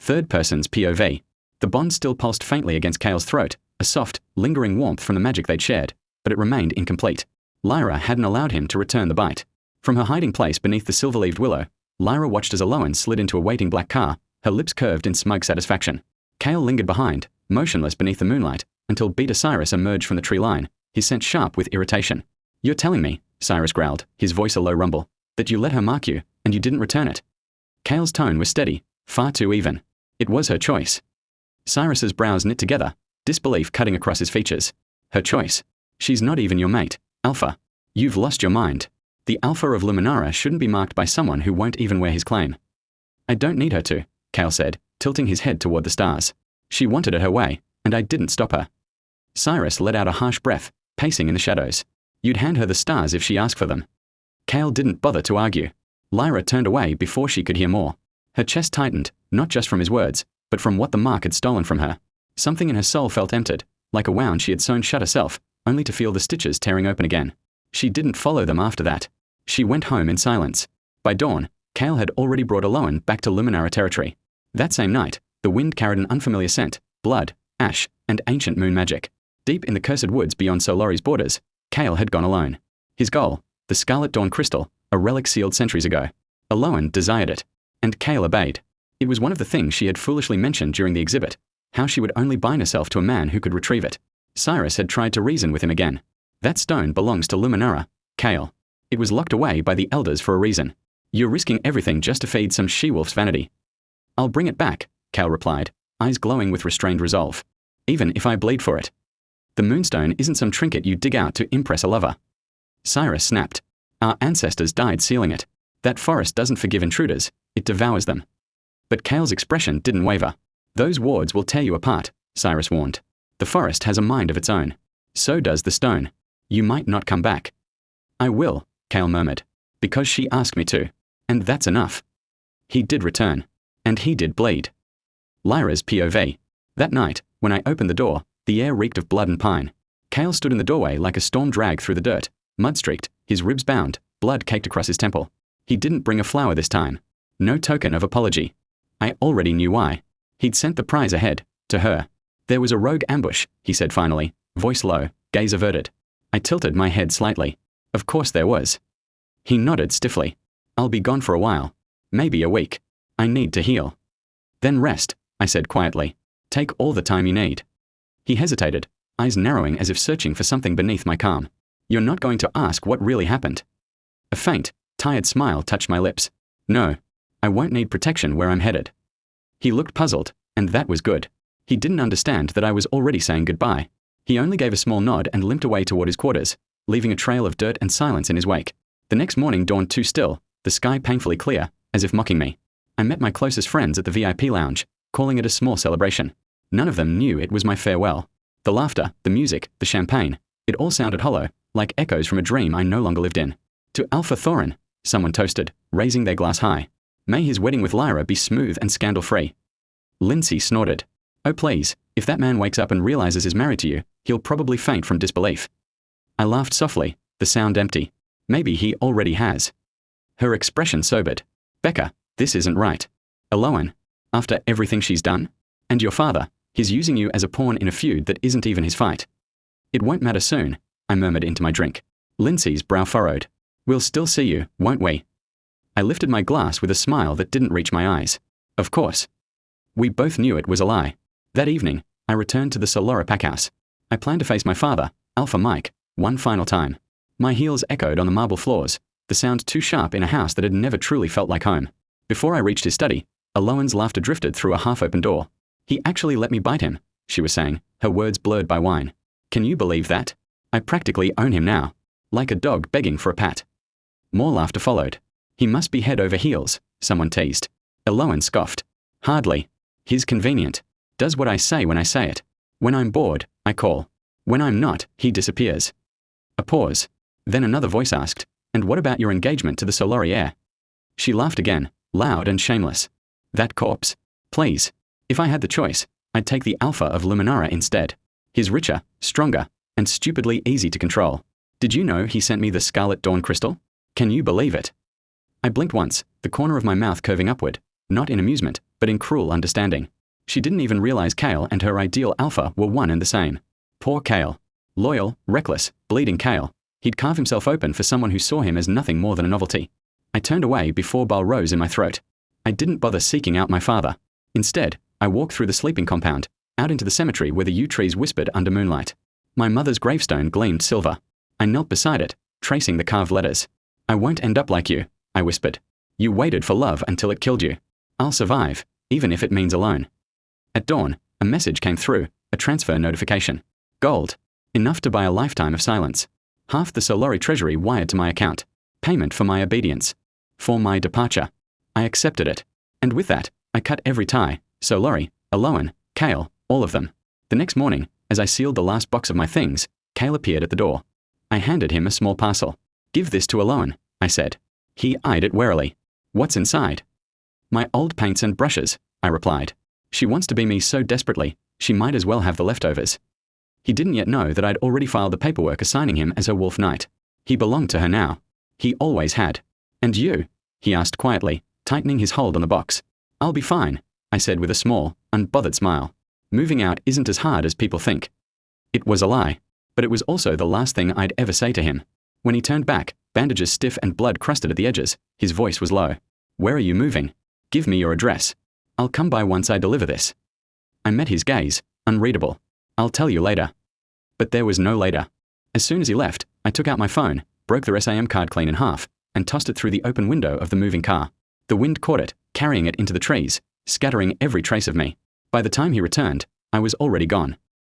Third person's POV. The bond still pulsed faintly against Kael's throat, a soft, lingering warmth from the magic they'd shared, but it remained incomplete. Lyra hadn't allowed him to return the bite. From her hiding place beneath the silver-leaved willow, Lyra watched as Elowen slid into a waiting black car, her lips curved in smug satisfaction. Kael lingered behind, motionless beneath the moonlight, until Beta Cyrus emerged from the tree line, his scent sharp with irritation. "You're telling me," Cyrus growled, his voice a low rumble, "that you let her mark you, and you didn't return it?" Kael's tone was steady, far too even. It was her choice. Cyrus's brows knit together, disbelief cutting across his features. Her choice? She's not even your mate, Alpha. You've lost your mind. The Alpha of Luminara shouldn't be marked by someone who won't even wear his claim. "I don't need her to," Kael said, tilting his head toward the stars. "She wanted it her way, and I didn't stop her." Cyrus let out a harsh breath, pacing in the shadows. "You'd hand her the stars if she asked for them." Kael didn't bother to argue. Lyra turned away before she could hear more. Her chest tightened, not just from his words, but from what the mark had stolen from her. Something in her soul felt emptied, like a wound she had sewn shut herself, only to feel the stitches tearing open again. She didn't follow them after that. She went home in silence. By dawn, Kael had already brought Elowen back to Luminara territory. That same night, the wind carried an unfamiliar scent, blood, ash, and ancient moon magic. Deep in the cursed woods beyond Solari's borders, Kael had gone alone. His goal, the Scarlet Dawn crystal, a relic sealed centuries ago. Elowen desired it, and Kael obeyed. It was one of the things she had foolishly mentioned during the exhibit, how she would only bind herself to a man who could retrieve it. Cyrus had tried to reason with him again. That stone belongs to Luminara, Kael. It was locked away by the elders for a reason. You're risking everything just to feed some she-wolf's vanity. "I'll bring it back," Kael replied, eyes glowing with restrained resolve. "Even if I bleed for it. The moonstone isn't some trinket you dig out to impress a lover." Cyrus snapped. "Our ancestors died sealing it. That forest doesn't forgive intruders, it devours them." But Kael's expression didn't waver. "Those wards will tear you apart," Cyrus warned. "The forest has a mind of its own. So does the stone. You might not come back." "I will," Kael murmured, "because she asked me to. And that's enough." He did return. And he did bleed. Lyra's POV. That night, when I opened the door, the air reeked of blood and pine. Kael stood in the doorway like a storm dragged through the dirt, mud-streaked, his ribs bound, blood caked across his temple. He didn't bring a flower this time. No token of apology. I already knew why. He'd sent the prize ahead, to her. "There was a rogue ambush," he said finally, voice low, gaze averted. I tilted my head slightly. "Of course there was." He nodded stiffly. "I'll be gone for a while. Maybe a week. I need to heal." "Then rest," I said quietly. "Take all the time you need." He hesitated, eyes narrowing as if searching for something beneath my calm. "You're not going to ask what really happened?" A faint, tired smile touched my lips. "No. I won't need protection where I'm headed." He looked puzzled, and that was good. He didn't understand that I was already saying goodbye. He only gave a small nod and limped away toward his quarters, leaving a trail of dirt and silence in his wake. The next morning dawned too still, the sky painfully clear, as if mocking me. I met my closest friends at the VIP lounge, calling it a small celebration. None of them knew it was my farewell. The laughter, the music, the champagne, it all sounded hollow, like echoes from a dream I no longer lived in. "To Alpha Thoren," someone toasted, raising their glass high. "May his wedding with Lyra be smooth and scandal-free." Lindsay snorted. "Oh please, if that man wakes up and realizes he's married to you, he'll probably faint from disbelief." I laughed softly, the sound empty. Maybe he already has. Her expression sobered. "Becca, this isn't right. Elowen, after everything she's done? And your father, he's using you as a pawn in a feud that isn't even his fight." "It won't matter soon," I murmured into my drink. Lindsay's brow furrowed. "We'll still see you, won't we?" I lifted my glass with a smile that didn't reach my eyes. Of course. We both knew it was a lie. That evening, I returned to the Solara packhouse. I planned to face my father, Alpha Mike, one final time. My heels echoed on the marble floors, the sound too sharp in a house that had never truly felt like home. Before I reached his study, Elowen's laughter drifted through a half-open door. "He actually let me bite him," she was saying, her words blurred by wine. "Can you believe that? I practically own him now. Like a dog begging for a pat." More laughter followed. "He must be head over heels," someone teased. Elowen scoffed. "Hardly. He's convenient. Does what I say when I say it. When I'm bored, I call. When I'm not, he disappears." A pause. Then another voice asked, "And what about your engagement to the Solari heir?" She laughed again, loud and shameless. "That corpse? Please. If I had the choice, I'd take the Alpha of Luminara instead. He's richer, stronger, and stupidly easy to control. Did you know he sent me the Scarlet Dawn crystal? Can you believe it?" I blinked once, the corner of my mouth curving upward, not in amusement, but in cruel understanding. She didn't even realize Kael and her ideal Alpha were one and the same. Poor Kael. Loyal, reckless, bleeding Kael. He'd carve himself open for someone who saw him as nothing more than a novelty. I turned away before bile rose in my throat. I didn't bother seeking out my father. Instead, I walked through the sleeping compound, out into the cemetery where the yew trees whispered under moonlight. My mother's gravestone gleamed silver. I knelt beside it, tracing the carved letters. "I won't end up like you," I whispered. "You waited for love until it killed you. I'll survive, even if it means alone." At dawn, a message came through, a transfer notification. Gold. Enough to buy a lifetime of silence. Half the Solari treasury wired to my account. Payment for my obedience. For my departure. I accepted it. And with that, I cut every tie. Solari, Elowen, Kael, all of them. The next morning, as I sealed the last box of my things, Kael appeared at the door. I handed him a small parcel. "Give this to Elowen," I said. He eyed it warily. "What's inside?" "My old paints and brushes," I replied. "She wants to be me so desperately, she might as well have the leftovers." He didn't yet know that I'd already filed the paperwork assigning him as her wolf knight. He belonged to her now. He always had. "And you?" he asked quietly, tightening his hold on the box. "I'll be fine," I said with a small, unbothered smile. "Moving out isn't as hard as people think." It was a lie, but it was also the last thing I'd ever say to him. When he turned back, bandages stiff and blood crusted at the edges, his voice was low. "Where are you moving? Give me your address. I'll come by once I deliver this." I met his gaze, unreadable. "I'll tell you later." But there was no later. As soon as he left, I took out my phone, broke the SAM card clean in half, and tossed it through the open window of the moving car. The wind caught it, carrying it into the trees, scattering every trace of me. By the time he returned, I was already gone.